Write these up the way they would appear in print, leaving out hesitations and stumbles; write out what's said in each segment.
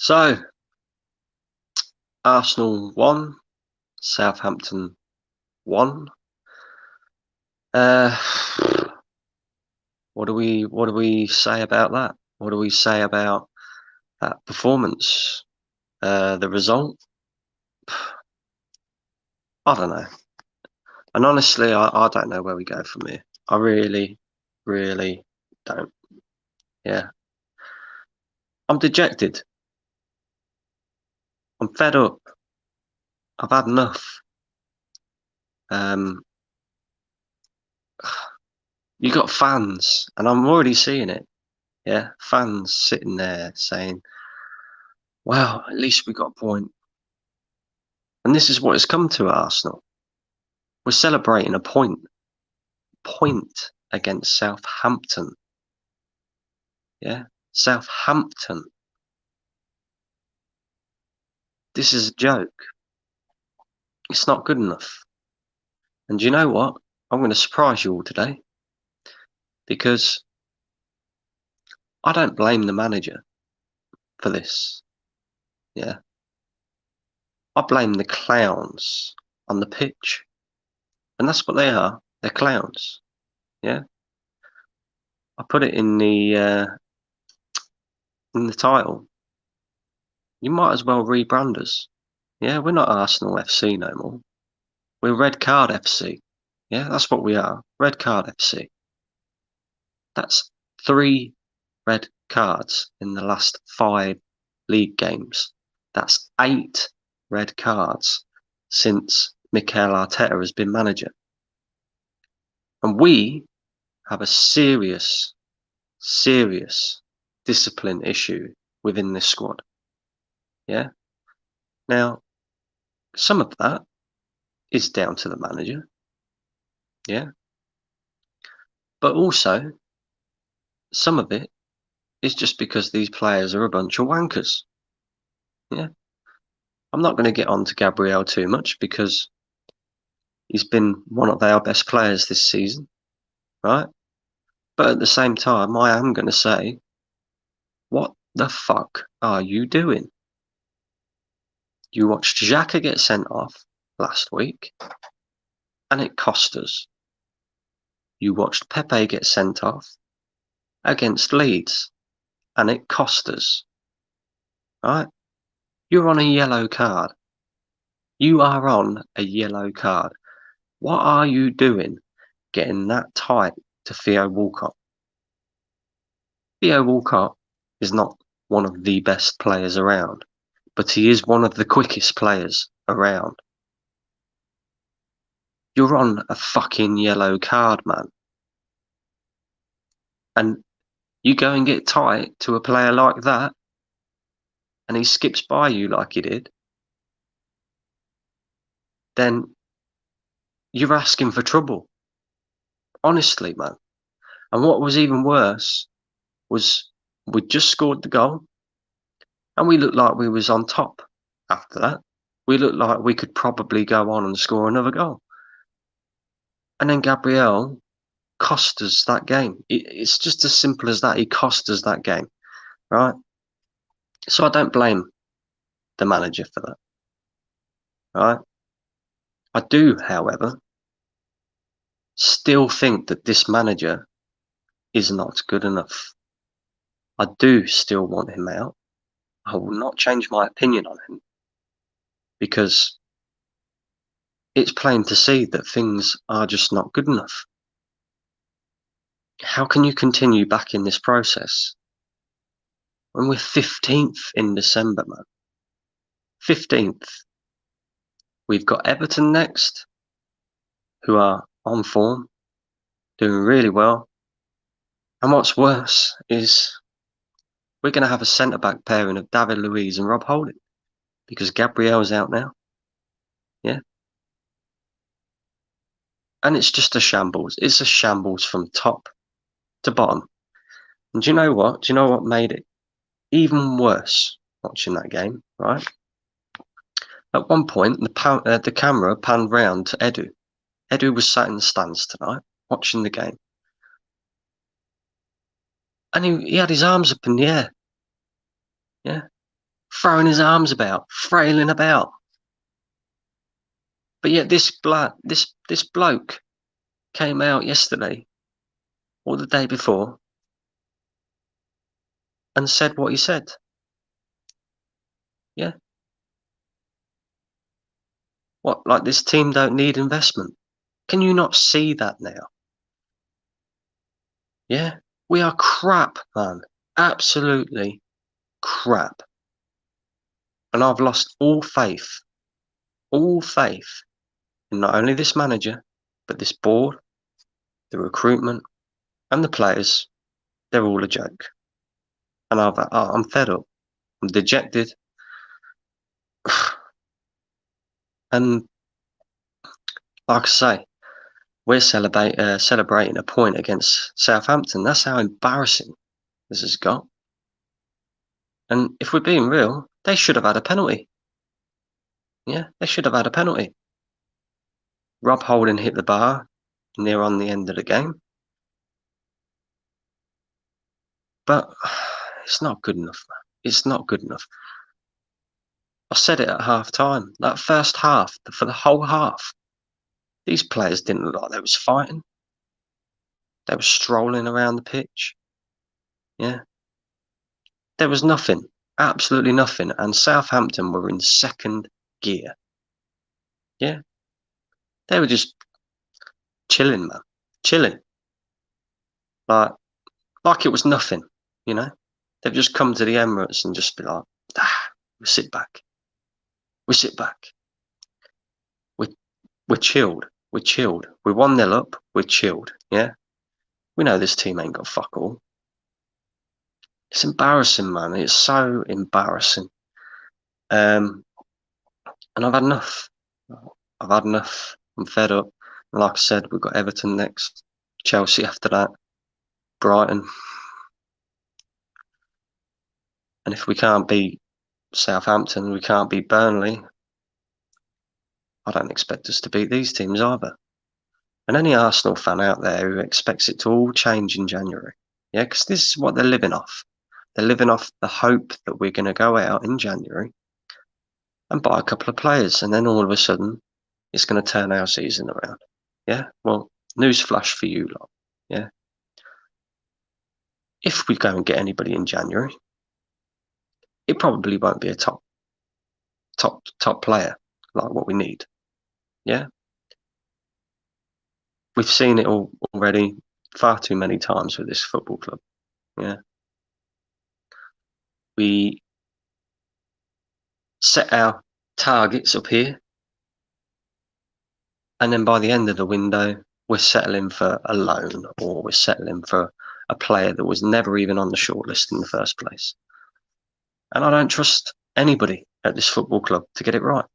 So, Arsenal won, Southampton won. Uh, what do we say about that? What do we say about that performance? The result? I don't know. And honestly, I don't know where we go from here. I really, really don't. Yeah. I'm dejected. I'm fed up. I've had enough. Um, you got fans, and I'm already seeing it. Yeah, fans sitting there saying, "Wow, at least we got a point." And this is what it's come to at Arsenal. We're celebrating a point against Southampton. Yeah, Southampton. This is a joke. It's not good enough. And you know what? I'm going to surprise you all today because I don't blame the manager for this. Yeah, I blame the clowns on the pitch, and that's what they are. They're clowns. Yeah, I put it in the title. You might as well rebrand us. Yeah, we're not Arsenal FC no more. We're Red Card FC. Yeah, that's what we are. Red Card FC. That's 3 red cards in the last 5 league games. That's 8 red cards since Mikel Arteta has been manager. And we have a serious discipline issue within this squad. Yeah. Now, some of that is down to the manager. Yeah. But also, some of it is just because these players are a bunch of wankers. Yeah. I'm not going to get on to Gabriel too much because he's been one of our best players this season, right? But at the same time, I am going to say, what the fuck are you doing? You watched Xhaka get sent off last week, and it cost us. You watched Pepe get sent off against Leeds, and it cost us. Right? You're on a yellow card. You are on a yellow card. What are you doing getting that tight to Theo Walcott? Theo Walcott is not one of the best players around, but he is one of the quickest players around. You're on a fucking yellow card, man. And you go and get tight to a player like that, and he skips by you like he did, then you're asking for trouble. Honestly, man. And what was even worse was we just scored the goal, and we looked like we was on top after that. We looked like we could probably go on and score another goal. And then Gabriel cost us that game. It's just as simple as that. He cost us that game, right? So I don't blame the manager for that, right? I do, however, still think that this manager is not good enough. I do still want him out. I will not change my opinion on him because it's plain to see that things are just not good enough. How can you continue back in this process when we're 15th in December, man? 15th. We've got Everton next, who are on form, doing really well. And what's worse is we're going to have a centre-back pairing of David Luiz and Rob Holding because Gabriel's out now. Yeah. And it's just a shambles. It's a shambles from top to bottom. And do you know what? Do you know what made it even worse watching that game, right? At one point, the camera panned round to Edu. Edu was sat in the stands tonight, watching the game. And he had his arms up in the air. Yeah. throwing his arms about, frailing about. But yet this bloke came out yesterday or the day before and said what he said. Yeah. What, like this team don't need investment? Can you not see that now? Yeah. We are crap, man. Absolutely crap. And I've lost all faith in not only this manager, but this board, the recruitment, and the players. They're all a joke. And I'm fed up. I'm dejected. And like I say, we're celebrating a point against Southampton. That's how embarrassing this has got. And if we're being real, they should have had a penalty. Yeah, they should have had a penalty. Rob Holding hit the bar near on the end of the game. But it's not good enough. It's not good enough. I said it at half time. That first half, for the whole half, these players didn't look like they was fighting. They were strolling around the pitch. Yeah. There was nothing. Absolutely nothing. And Southampton were in second gear. Yeah. They were just chilling, man. Chilling. Like it was nothing, you know? They've just come to the Emirates and just be like, we sit back. We sit back. We're chilled. We're chilled. We're 1-0 up. We're chilled. Yeah. We know this team ain't got fuck all. It's embarrassing, man. It's so embarrassing. And I've had enough. I've had enough. I'm fed up. And like I said, we've got Everton next, Chelsea after that, Brighton. And if we can't beat Southampton, we can't beat Burnley, I don't expect us to beat these teams either. And any Arsenal fan out there who expects it to all change in January, yeah, because this is what they're living off. They're living off the hope that we're going to go out in January and buy a couple of players, and then all of a sudden, it's going to turn our season around. Yeah, well, newsflash for you lot. Yeah, if we go and get anybody in January, it probably won't be a top player like what we need. Yeah, we've seen it all already far too many times with this football club. Yeah, we set our targets up here, and then by the end of the window, we're settling for a loan, or we're settling for a player that was never even on the shortlist in the first place. And I don't trust anybody at this football club to get it right.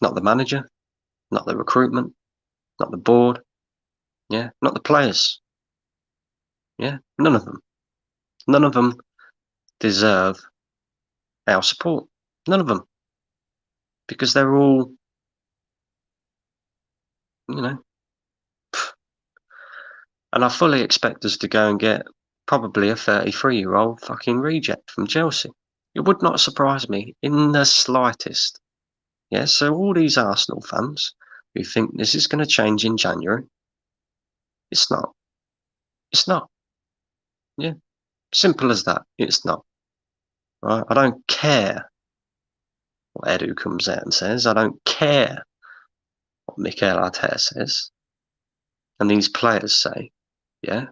Not the manager, not the recruitment, not the board, yeah, not the players. Yeah, none of them. None of them deserve our support. None of them. Because they're all, you know. And I fully expect us to go and get probably a 33-year-old fucking reject from Chelsea. It would not surprise me in the slightest. Yeah, so all these Arsenal fans who think this is going to change in January, it's not. It's not. Yeah, simple as that. It's not. Right? I don't care what Edu comes out and says. I don't care what Mikel Arteta says. And these players say, yeah,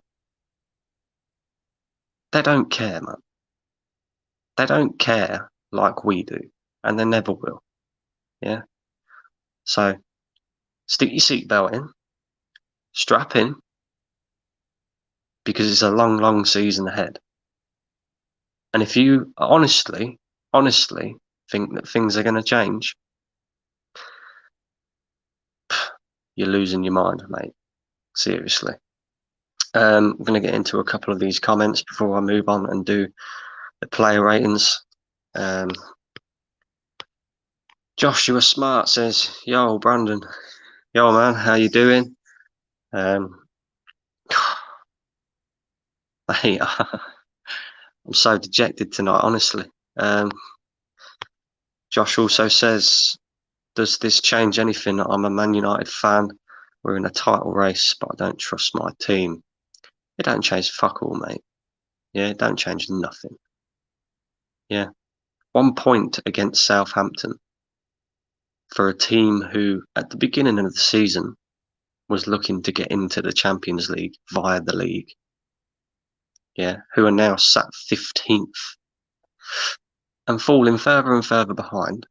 they don't care, man. They don't care like we do, and they never will. Yeah. So stick your seatbelt in, strap in, because it's a long, long season ahead. And if you honestly think that things are going to change, you're losing your mind, mate. Seriously. We're going to get into a couple of these comments before I move on and do the player ratings. Joshua Smart says, "Yo, Brandon. Yo, man, how you doing?" Hey, I'm so dejected tonight, honestly. Josh also says, does this change anything? I'm a Man United fan. We're in a title race, but I don't trust my team. It don't change fuck all, mate. Yeah, it don't change nothing. Yeah. 1 point against Southampton for a team who, at the beginning of the season, was looking to get into the Champions League via the league. Yeah, who are now sat 15th and falling further and further behind.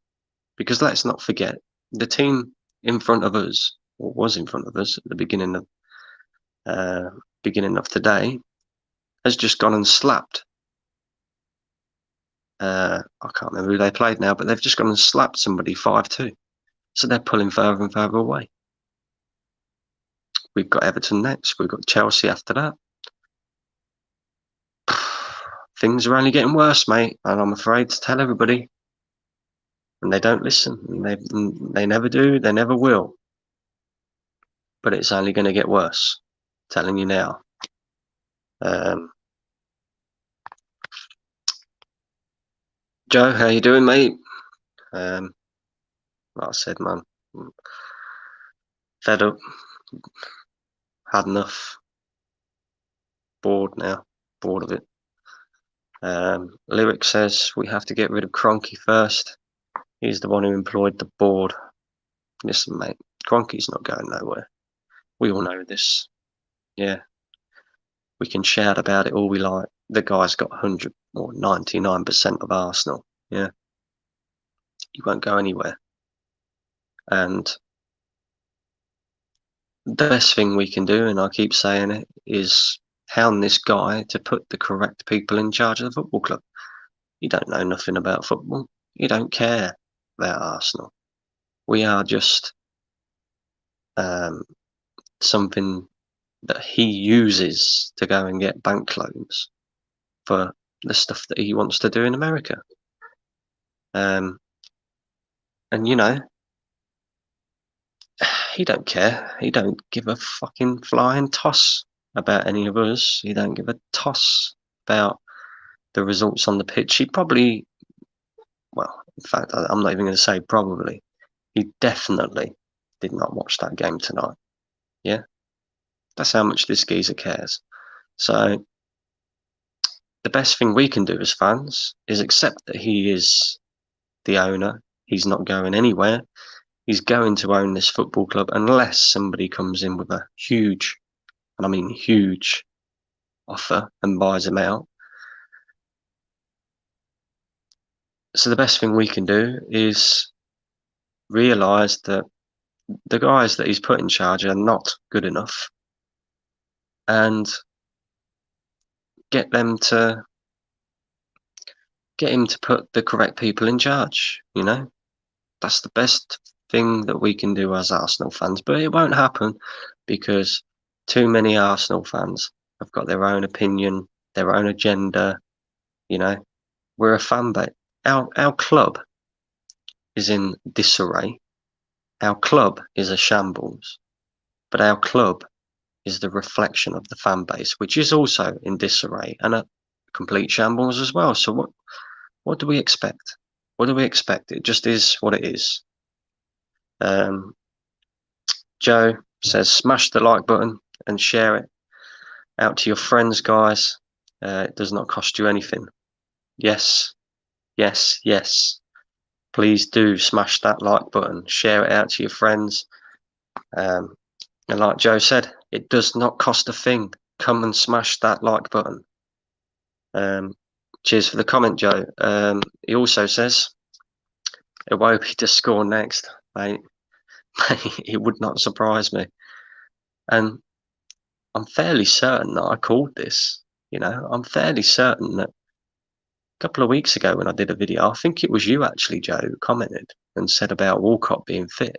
Because let's not forget, the team in front of us, or was in front of us at the beginning of today, has just gone and slapped. I can't remember who they played now, but they've just gone and slapped somebody 5-2. So they're pulling further and further away. We've got Everton next. We've got Chelsea after that. Things are only getting worse, mate, and I'm afraid to tell everybody. And they don't listen. They never do. They never will. But it's only going to get worse. I'm telling you now. Joe, how you doing, mate? Like I said, man, fed up, had enough, bored now, bored of it. Lyric says we have to get rid of Kroenke first. He's the one who employed the board. Listen, mate, Kroenke's not going nowhere. We all know this. Yeah, we can shout about it all we like. The guy's got 100 or 99% of Arsenal. Yeah, he won't go anywhere. And the best thing we can do, and I keep saying it, is hound this guy to put the correct people in charge of the football club. You don't know nothing about football. You don't care about Arsenal. We are just something that he uses to go and get bank loans for the stuff that he wants to do in America. And you know, he don't care. He don't give a fucking flying toss about any of us. He don't give a toss about the results on the pitch. He probably, well, in fact, I'm not even going to say probably. He definitely did not watch that game tonight. Yeah, that's how much this geezer cares. So the best thing we can do as fans is accept that he is the owner. He's not going anywhere. He's going to own this football club unless somebody comes in with a huge, and I mean huge, offer and buys him out. So the best thing we can do is realise that the guys that he's put in charge are not good enough, and get him to put the correct people in charge. You know, that's the best thing that we can do as Arsenal fans. But it won't happen because too many Arsenal fans have got their own opinion, their own agenda. You know, we're a fan base. Our club is in disarray. Our club is a shambles, but our club is the reflection of the fan base, which is also in disarray and a complete shambles as well. So what do we expect? What do we expect? It just is what it is. Joe says, smash the like button and share it out to your friends, guys. It does not cost you anything. Yes, yes, yes. Please do smash that like button. Share it out to your friends. And like Joe said, it does not cost a thing. Come and smash that like button. Cheers for the comment, Joe. He also says, Iwobi to score next, mate. It would not surprise me. And I'm fairly certain that I called this. You know, I'm fairly certain that a couple of weeks ago when I did a video, I think it was you actually, Joe, who commented and said about Walcott being fit.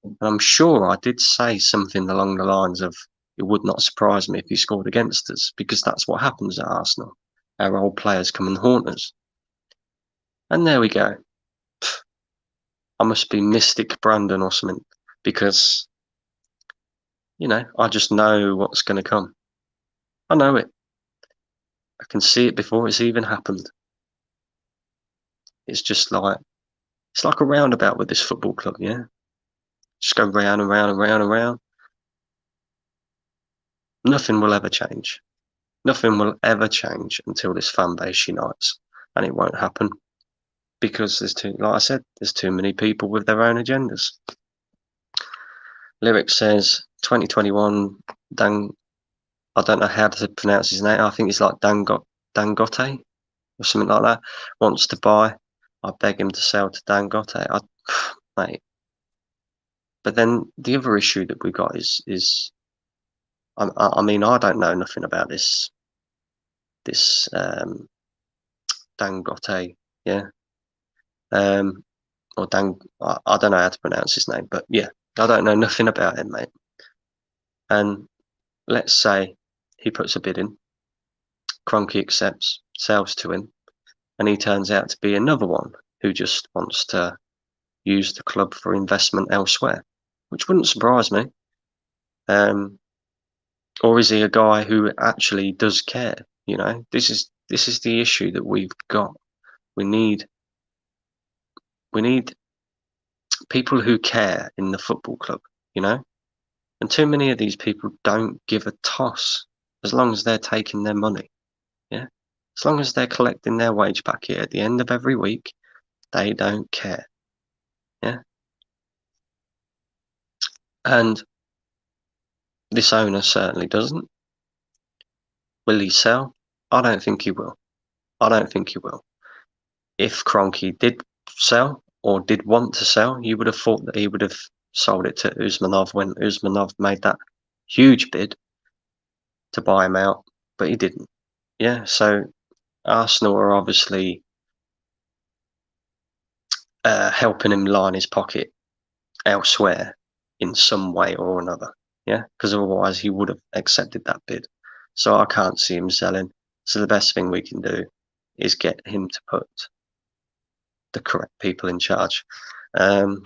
And I'm sure I did say something along the lines of, it would not surprise me if he scored against us, because that's what happens at Arsenal. Our old players come and haunt us. And there we go. I must be Mystic Brandon or something, because, you know, I just know what's going to come. I know it. I can see it before it's even happened. It's just like It's like a roundabout with this football club, yeah? Just go round and round and round and round. Nothing will ever change. Nothing will ever change until this fan base unites, and it won't happen because like I said, there's too many people with their own agendas. Lyric says 2021 Dan. I don't know how to pronounce his name. I think it's like Dangote or something like that. Wants to buy. I beg him to sell to Dangote. Mate. But then the other issue that we got is I mean, I don't know nothing about this Dangote, yeah, or I don't know how to pronounce his name, but yeah, I don't know nothing about him, mate. And let's say he puts a bid in, Kroenke accepts, sells to him, and he turns out to be another one who just wants to use the club for investment elsewhere, which wouldn't surprise me. Or is he a guy who actually does care? You know, this is the issue that we've got. We need people who care in the football club, you know? And too many of these people don't give a toss as long as they're taking their money, yeah? As long as they're collecting their wage packet at the end of every week, they don't care, yeah? And this owner certainly doesn't. Will he sell? I don't think he will. I don't think he will. If Kroenke did sell or did want to sell, you would have thought that he would have sold it to Usmanov when Usmanov made that huge bid to buy him out, but he didn't. Yeah, so Arsenal are obviously helping him line his pocket elsewhere in some way or another. Yeah, because otherwise he would have accepted that bid. So I can't see him selling. So the best thing we can do is get him to put the correct people in charge. Giroud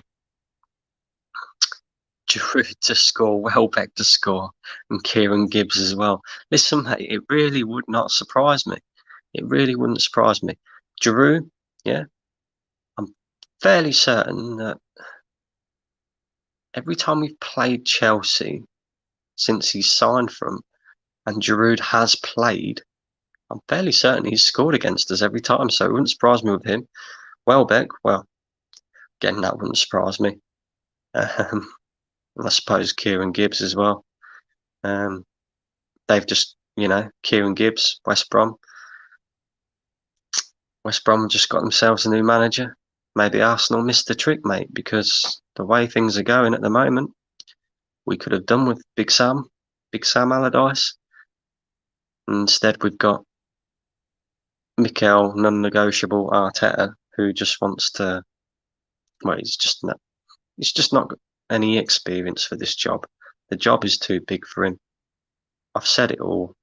to score, Welbeck to score, and Kieran Gibbs as well. Listen, mate, it really would not surprise me. It really wouldn't surprise me. Giroud, yeah, I'm fairly certain that every time we've played Chelsea since he's signed from, and Giroud has played, I'm fairly certain he's scored against us every time, so it wouldn't surprise me with him. Welbeck, well, again, that wouldn't surprise me. I suppose Kieran Gibbs as well. They've just, Kieran Gibbs, West Brom. West Brom just got themselves a new manager. Maybe Arsenal missed the trick, mate, because the way things are going at the moment, we could have done with Big Sam Allardyce. Instead, we've got Mikel non-negotiable Arteta, who just wants to. Well, he's just not got any experience for this job. The job is too big for him. I've said it all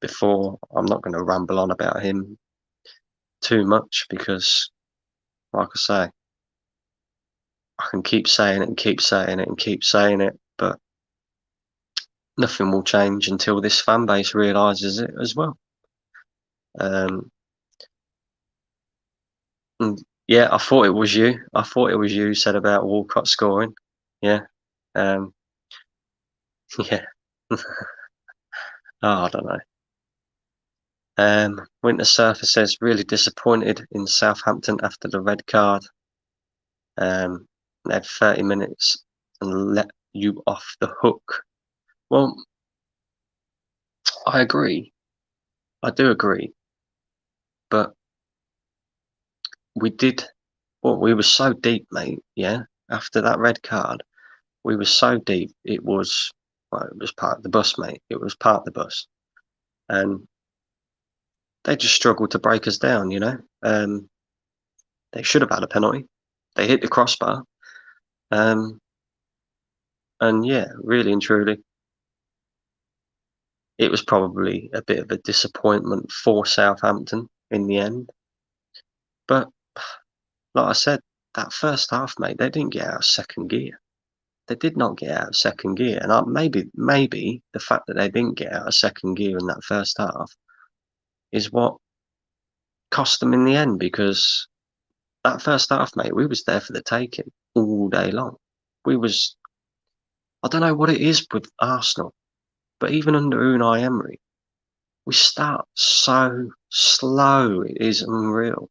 before. I'm not going to ramble on about him too much because, like I say, I can keep saying it and keep saying it and keep saying it, but nothing will change until this fan base realises it as well. And yeah, I thought it was you. I thought it was you who said about Walcott scoring. Yeah. Yeah. Oh, I don't know. Winter Surfer says really disappointed in Southampton after the red card. They had 30 minutes and let you off the hook. Well, I agree. I do agree. But we did. Well, we were so deep, mate. Yeah. After that red card, we were so deep. It was part of the bus, mate. It was part of the bus, and they just struggled to break us down. They should have had a penalty. They hit the crossbar, and yeah, really and truly, it was probably a bit of a disappointment for Southampton in the end. But like I said, that first half, mate, they didn't get out of second gear. They did not get out of second gear, and maybe the fact that they didn't get out of second gear in that first half is what cost them in the end, because that first half, mate, we was there for the taking all day long. I don't know what it is with Arsenal, but even under Unai Emery, we start so slow. It is unreal.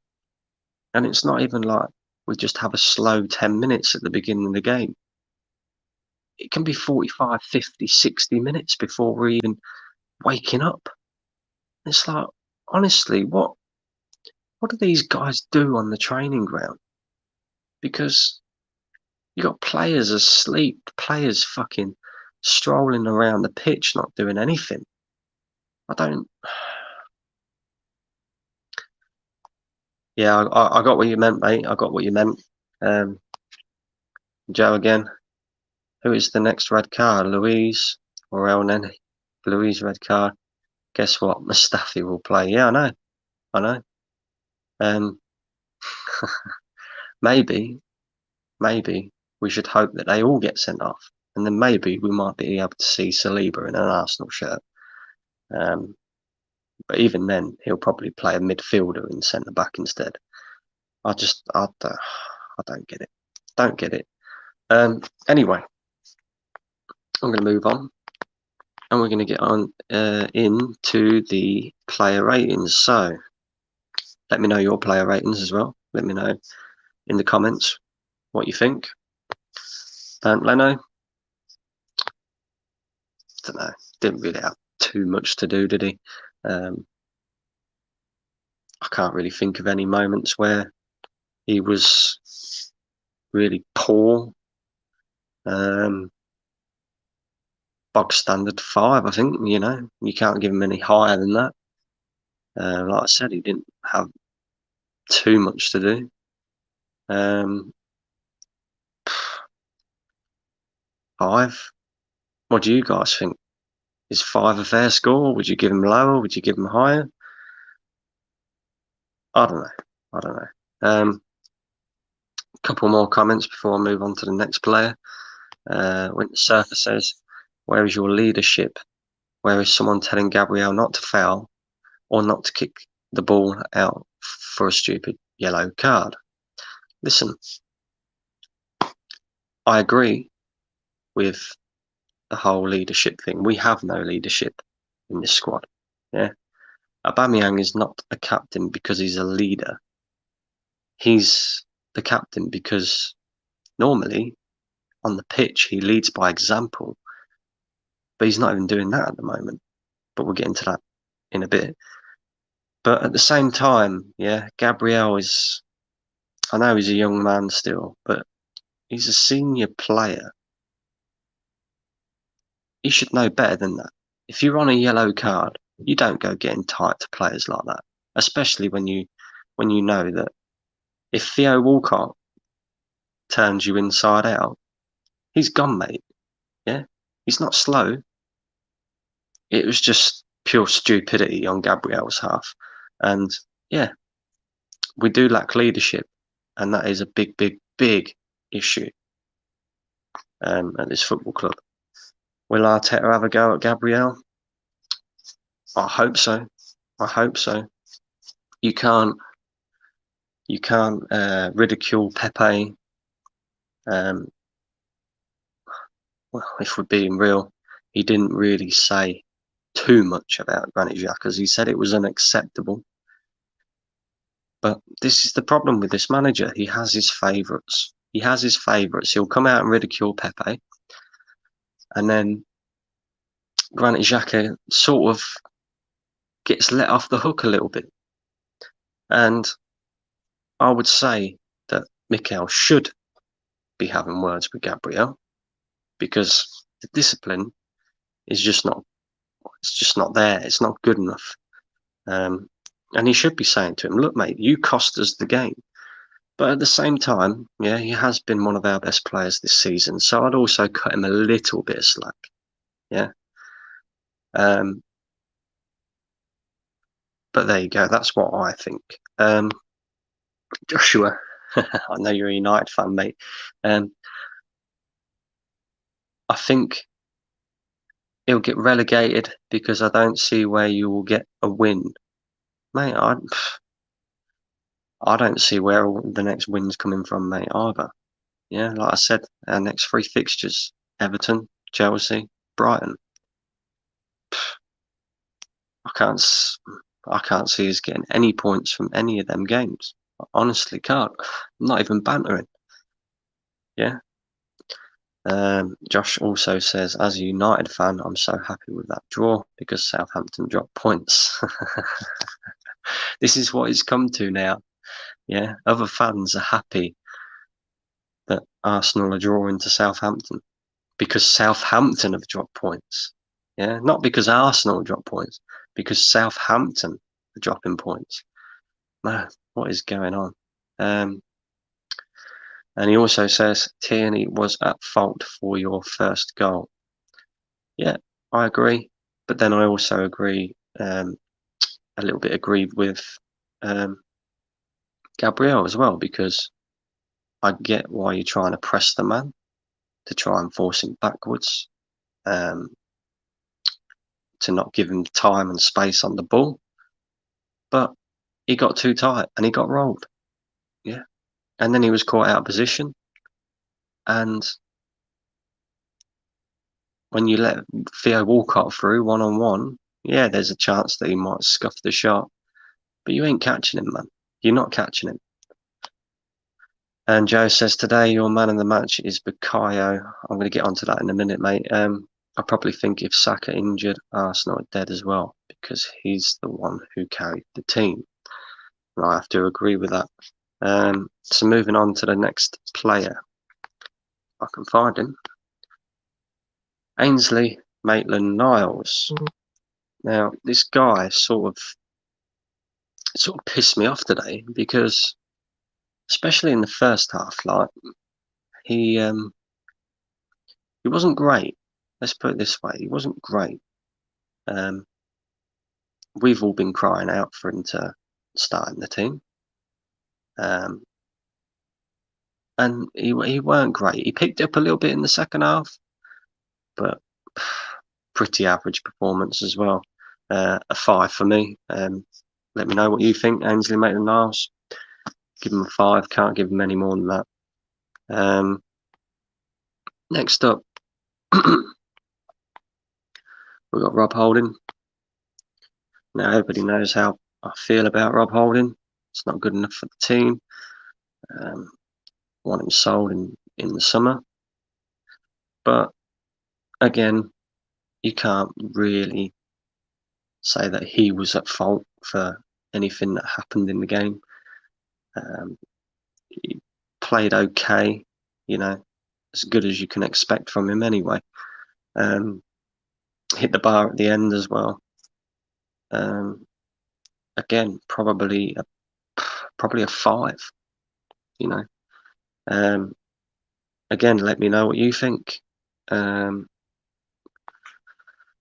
And it's not even like we just have a slow 10 minutes at the beginning of the game. It can be 45, 50, 60 minutes before we're even waking up. It's like, honestly, what do these guys do on the training ground? Because you got players asleep, players fucking strolling around the pitch, not doing anything. I don't. Yeah, I got what you meant, mate. I got what you meant. Joe again. Who is the next red card? Louise or El Nene? Louise red card. Guess what? Mustafi will play. Yeah, I know. Maybe we should hope that they all get sent off, and then maybe we might be able to see Saliba in an Arsenal shirt. But even then, he'll probably play a midfielder in centre back instead. I don't get it. Don't get it. Anyway, I'm going to move on, and we're going to get on into the player ratings. So, let me know your player ratings as well. Let me know in the comments what you think. Leno, don't know, didn't really have too much to do, did he? I can't really think of any moments where he was really poor. Bog standard 5, I think. You know, you can't give him any higher than that. Like I said, he didn't have too much to do. 5. What do you guys think? Is 5 a fair score? Would you give him lower? Would you give him higher? I don't know. A couple more comments before I move on to the next player. Winter Surfer says, "Where is your leadership? Where is someone telling Gabriel not to foul or not to kick the ball out for a stupid yellow card?" Listen, I agree with the whole leadership thing. We have no leadership in this squad. Yeah, Aubameyang is not a captain because he's a leader. He's the captain because normally on the pitch he leads by example, but he's not even doing that at the moment. But we'll get into that in a bit. But at the same time, yeah, Gabriel is, I know he's a young man still, but he's a senior player. He should know better than that. If you're on a yellow card, you don't go getting tight to players like that, especially when you know that if Theo Walcott turns you inside out, he's gone, mate. Yeah, he's not slow. It was just pure stupidity on Gabriel's half, and yeah, we do lack leadership, and that is a big, big, big issue at this football club. Will Arteta have a go at Gabriel? I hope so. I hope so. You can't ridicule Pepe. Well, if we're being real, he didn't really say too much about Granit Xhaka, as he said it was unacceptable. But this is the problem with this manager. He has his favourites. He'll come out and ridicule Pepe, and then Granit Xhaka sort of gets let off the hook a little bit. And I would say that Mikel should be having words with Gabriel, because the discipline is just not there. It's not good enough. And he should be saying to him, look, mate, you cost us the game. But at the same time, yeah, he has been one of our best players this season. So I'd also cut him a little bit of slack. Yeah. But there you go. That's what I think. Joshua, I know you're a United fan, mate. I think he'll get relegated because I don't see where you will get a win. Mate, I don't see where the next win's coming from, mate, either. Yeah, like I said, our next 3 fixtures: Everton, Chelsea, Brighton. I can't see us getting any points from any of them games. I honestly can't. I'm not even bantering. Yeah. Josh also says, as a United fan, I'm so happy with that draw because Southampton dropped points. This is what it's come to now. Yeah, other fans are happy that Arsenal are drawing to Southampton because Southampton have dropped points. Yeah, not because Arsenal dropped points, because Southampton are dropping points. Man, what is going on? And he also says Tierney was at fault for your first goal. Yeah, I agree. But then I also agree, a little bit aggrieved with Gabriel as well, because I get why you're trying to press the man to try and force him backwards, to not give him time and space on the ball. But he got too tight and he got rolled. Yeah. And then he was caught out of position. And when you let Theo Walcott through one-on-one, yeah, there's a chance that he might scuff the shot. But you ain't catching him, man. You're not catching him. And Joe says, today your man of the match is Bukayo. I'm going to get onto that in a minute, mate. I probably think if Saka injured, Arsenal are dead as well, because he's the one who carried the team. And I have to agree with that. So moving on to the next player. I can find him. Ainsley Maitland-Niles. Now, this guy sort of pissed me off today, because especially in the first half, like, he wasn't great. Let's put it this way, he wasn't great. We've all been crying out for him to start in the team. And he weren't great. He picked up a little bit in the second half, but pretty average performance as well. A 5 for me. Let me know what you think, Ainsley Maitland-Niles. Give him a 5. Can't give him any more than that. Next up, we've got Rob Holding. Now, everybody knows how I feel about Rob Holding. It's not good enough for the team. Want him sold in the summer. But again, you can't really say that he was at fault for anything that happened in the game. He played okay, as good as you can expect from him anyway. Hit the bar at the end as well. Again, probably a 5. Again, let me know what you think.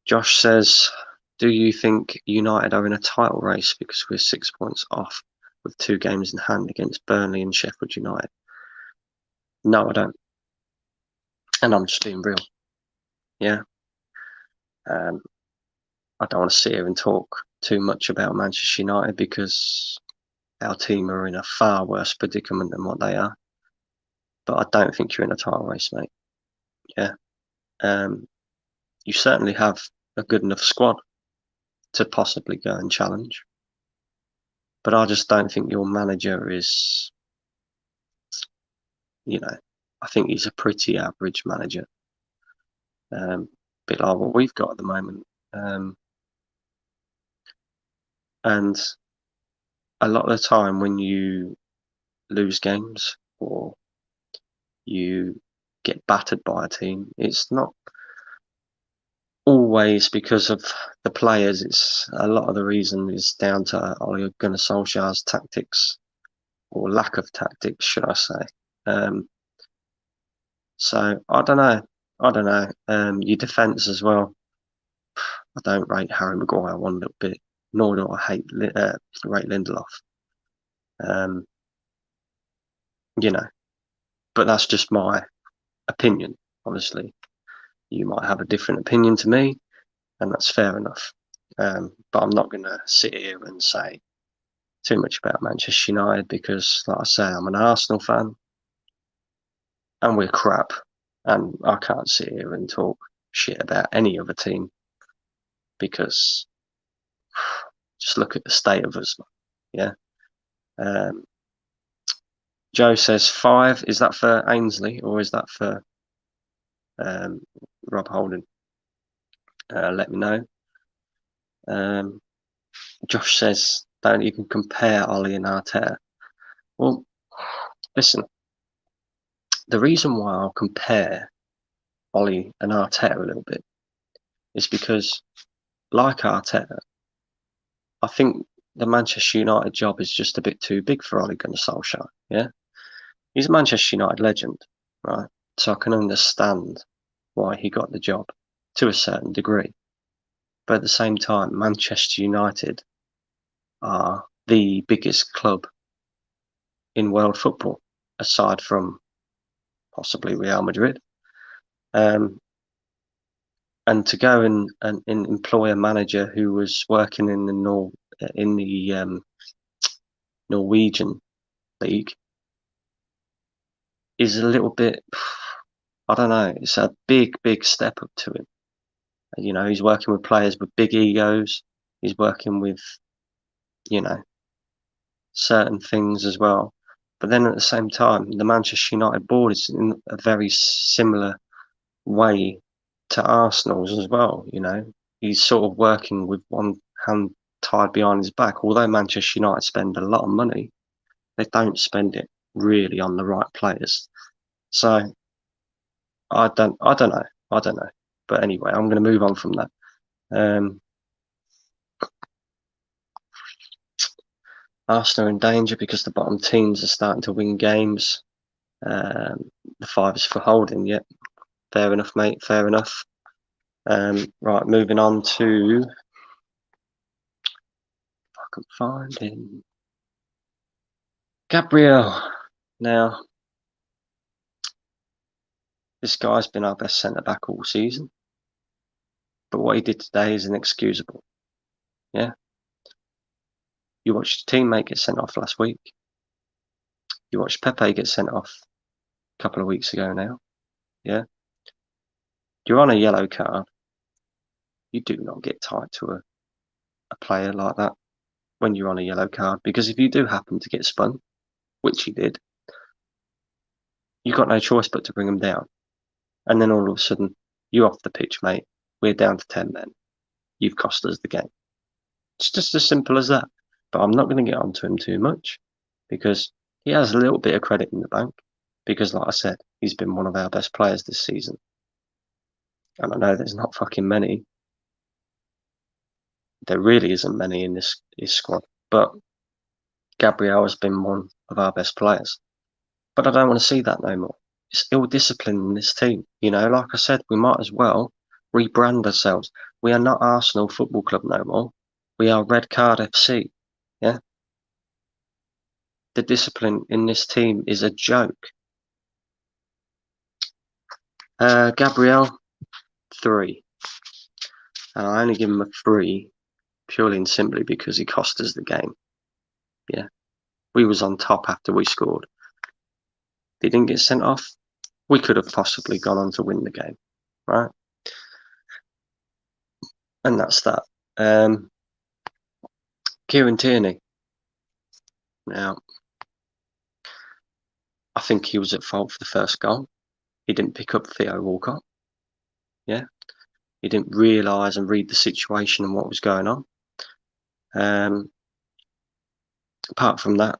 Josh says, do you think United are in a title race because we're 6 points off with 2 games in hand against Burnley and Sheffield United? No, I don't. And I'm just being real. Yeah. I don't want to sit here and talk too much about Manchester United, because our team are in a far worse predicament than what they are. But I don't think you're in a title race, mate. Yeah. You certainly have a good enough squad to possibly go and challenge. But I just don't think your manager is, I think he's a pretty average manager. Bit like what we've got at the moment. And a lot of the time when you lose games or you get battered by a team, it's not always because of the players. It's a lot of the reason is down to Ole Gunnar Solskjaer's tactics, or lack of tactics, should I say. So I don't know. Your defence as well. I don't rate Harry Maguire one little bit, nor do I rate Lindelof. But that's just my opinion. Obviously, you might have a different opinion to me, and that's fair enough. But I'm not going to sit here and say too much about Manchester United because, like I say, I'm an Arsenal fan and we're crap. And I can't sit here and talk shit about any other team because just look at the state of us. Yeah. Joe says 5. Is that for Ainsley or is that for Rob Holding? Let me know. Josh says, don't even compare Ollie and Arteta. Well, listen, the reason why I'll compare Ollie and Arteta a little bit is because, like Arteta, I think the Manchester United job is just a bit too big for Ole Gunnar Solskjaer. Yeah, he's a Manchester United legend, right? So I can understand why he got the job to a certain degree. But at the same time, Manchester United are the biggest club in world football, aside from possibly Real Madrid. And to go and employ a manager who was working in the Norwegian league is a little bit, I don't know, it's a big step up to him. You know, he's working with players with big egos. He's working with, you know, certain things as well. But then at the same time, the Manchester United board is in a very similar way to Arsenal's as well. You know, he's sort of working with one hand tied behind his back. Although Manchester United spend a lot of money, they don't spend it really on the right players. So I don't know. But anyway, I'm going to move on from that. Arsenal are in danger because the bottom teams are starting to win games. The 5 is for Holding. Yep, fair enough, mate. Fair enough. Right, moving on to. If I can find him. Gabriel. Now, this guy's been our best centre back all season, but what he did today is inexcusable. Yeah. You watched your teammate get sent off last week. You watched Pepe get sent off a couple of weeks ago now. Yeah. You're on a yellow card. You do not get tied to a player like that when you're on a yellow card, because if you do happen to get spun, which he did, you've got no choice but to bring him down. And then all of a sudden, you're off the pitch, mate. We're down to 10 men. You've cost us the game. It's just as simple as that. But I'm not going to get onto him too much because he has a little bit of credit in the bank. Because, like I said, he's been one of our best players this season. And I know there's not fucking many. There really isn't many in this squad. But Gabriel has been one of our best players. But I don't want to see that no more. It's ill discipline in this team. You know, like I said, we might as well rebrand ourselves. We are not Arsenal Football Club no more. We are Red Card FC. Yeah. The discipline in this team is a joke. Gabriel, 3. And I only give him a 3 purely and simply because he cost us the game. Yeah. We was on top after we scored. If he didn't get sent off, we could have possibly gone on to win the game. Right? And that's that. Kieran Tierney. Now, I think he was at fault for the first goal. He didn't pick up Theo Walcott. Yeah. He didn't realise and read the situation and what was going on. Apart from that,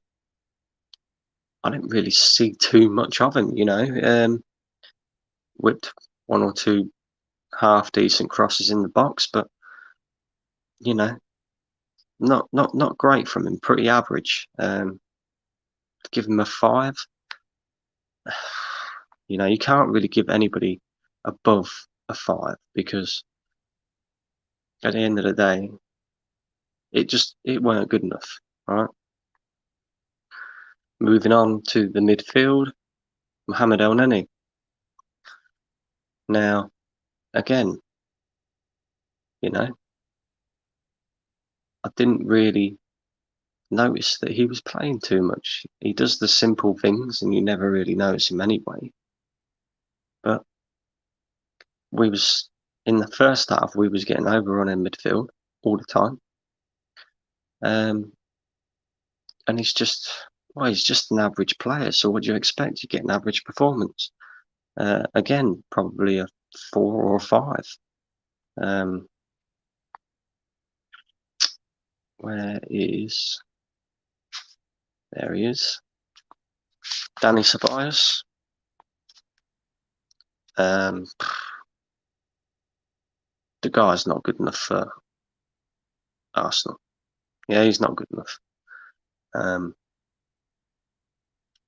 I didn't really see too much of him, you know. Whipped 1 or 2 half decent crosses in the box, but you know, not great from him. Pretty average. Give him a 5. You know, you can't really give anybody above a 5 because at the end of the day, it weren't good enough. Right. Moving on to the midfield, Mohamed El Neni. Now, again, you know, I didn't really noticed that he was playing too much. He does the simple things and you never really notice him anyway. But we was, in the first half, we was getting overrun in midfield all the time. And he's just, well, he's just an average player. So what do you expect? You get an average performance. Again, probably a 4 or a 5. Where is, there he is, Danny Ceballos. The guy's not good enough for Arsenal. Yeah, he's not good enough.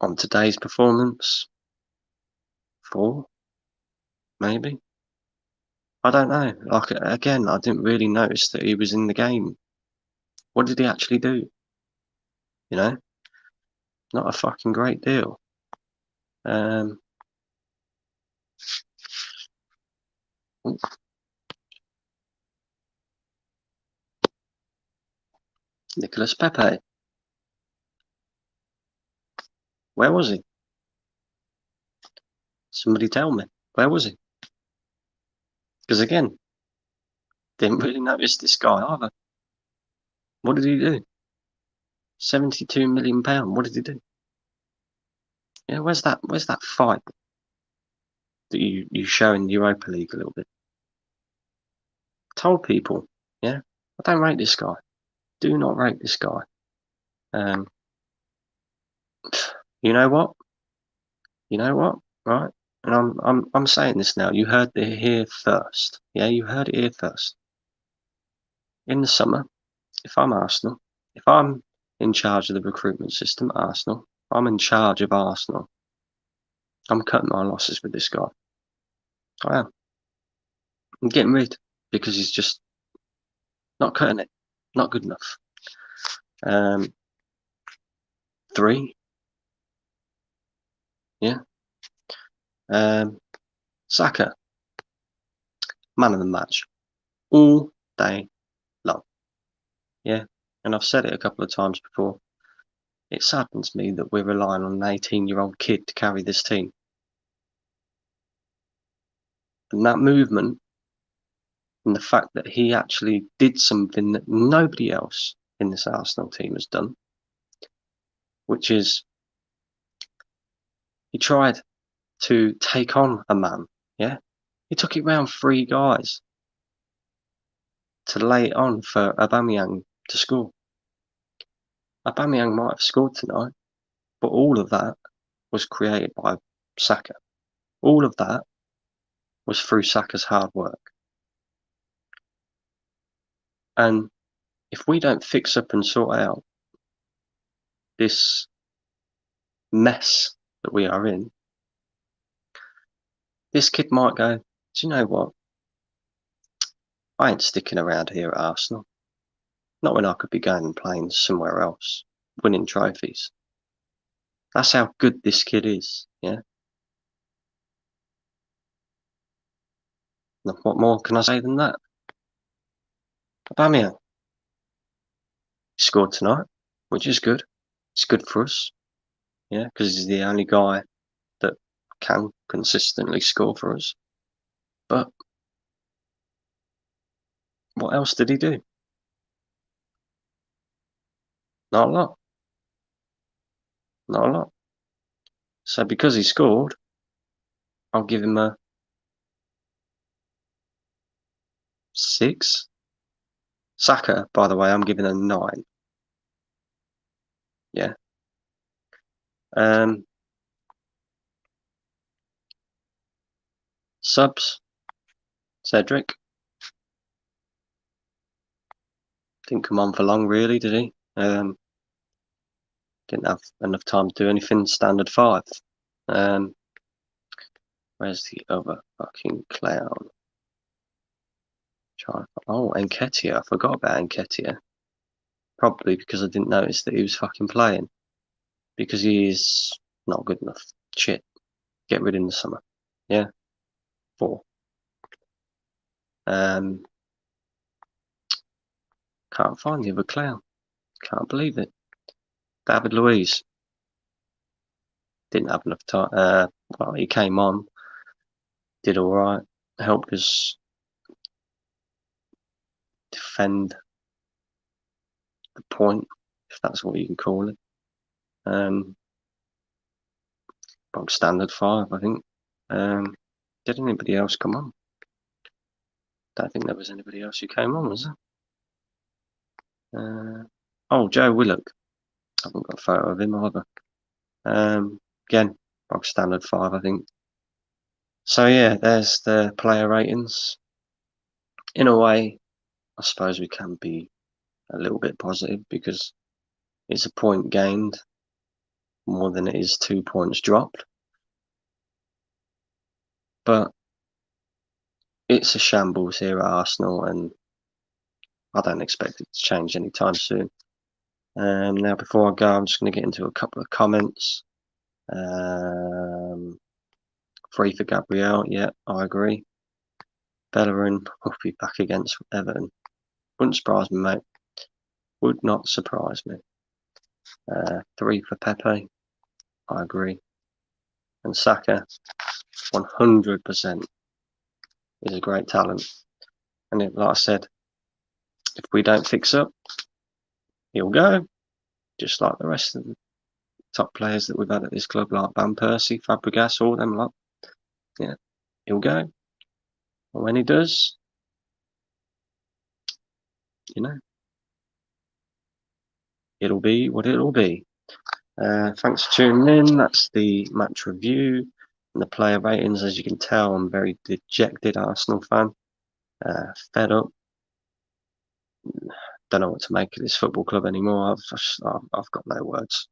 On today's performance, 4, maybe. I don't know. Like, again, I didn't really notice that he was in the game. What did he actually do? You know, not a fucking great deal. Nicolas Pepe. Where was he? Somebody tell me. Where was he? Because again, didn't really notice this guy either. What did he do? £72 million. What did he do? Yeah, where's that fight that you show in the Europa League a little bit? Told people, yeah, I don't rate this guy. Do not rate this guy. You know what? You know what? Right? And I'm saying this now. You heard it here first. Yeah, you heard it here first. In the summer, if I'm Arsenal, if I'm in charge of the recruitment system at Arsenal, I'm in charge of Arsenal, I'm cutting my losses with this guy. I am. I'm getting rid because he's just not cutting it. Not good enough. 3. Yeah. Saka, man of the match. All day long. Yeah. And I've said it a couple of times before. It saddens me that we're relying on an 18-year-old kid to carry this team. And that movement, and the fact that he actually did something that nobody else in this Arsenal team has done, which is he tried to take on a man. Yeah, he took it round 3 guys to lay it on for Aubameyang to score. Aubameyang might have scored tonight, but all of that was created by Saka. All of that was through Saka's hard work. And if we don't fix up and sort out this mess that we are in, this kid might go, do you know what? I ain't sticking around here at Arsenal. Not when I could be going and playing somewhere else, winning trophies. That's how good this kid is, yeah? What more can I say than that? Aubameyang scored tonight, which is good. It's good for us, yeah, because he's the only guy that can consistently score for us. But what else did he do? Not a lot. Not a lot. So because he scored, I'll give him a 6. Saka, by the way, I'm giving a 9. Yeah. Subs. Cedric. Didn't come on for long, really, did he? Didn't have enough time to do anything. Standard 5. Where's the other fucking clown? Oh, Nketiah. I forgot about Nketiah. Probably because I didn't notice that he was fucking playing. Because he is not good enough. Shit. Get rid in the summer. Yeah. 4. Can't find the other clown. Can't believe it. David Luiz didn't have enough time. Well, he came on, did all right, helped us defend the point, if that's what you can call it. Bog standard 5, I think. Did anybody else come on? Don't think there was anybody else who came on, was there? Oh, Joe Willock. I haven't got a photo of him either. Again, bog standard 5, I think. So yeah, there's the player ratings. In a way, I suppose we can be a little bit positive because it's a point gained more than it is 2 points dropped. But it's a shambles here at Arsenal, and I don't expect it to change anytime soon. Now, before I go, I'm just going to get into a couple of comments. Free for Gabriel, yeah, I agree. Bellerin will be back against Everton. Wouldn't surprise me, mate. Would not surprise me. 3 for Pepe, I agree. And Saka, 100% is a great talent. And like I said, if we don't fix up, he'll go. Just like the rest of the top players that we've had at this club, like Van Persie, Fabregas, all them lot. Yeah, he'll go. And when he does, you know, it'll be what it'll be. Thanks for tuning in. That's the match review and the player ratings. As you can tell, I'm a very dejected Arsenal fan. Fed up. Don't know what to make of this football club anymore. I've got no words.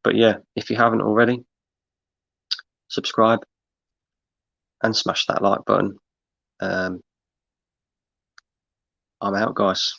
But yeah, if you haven't already, subscribe and smash that like button. I'm out, guys.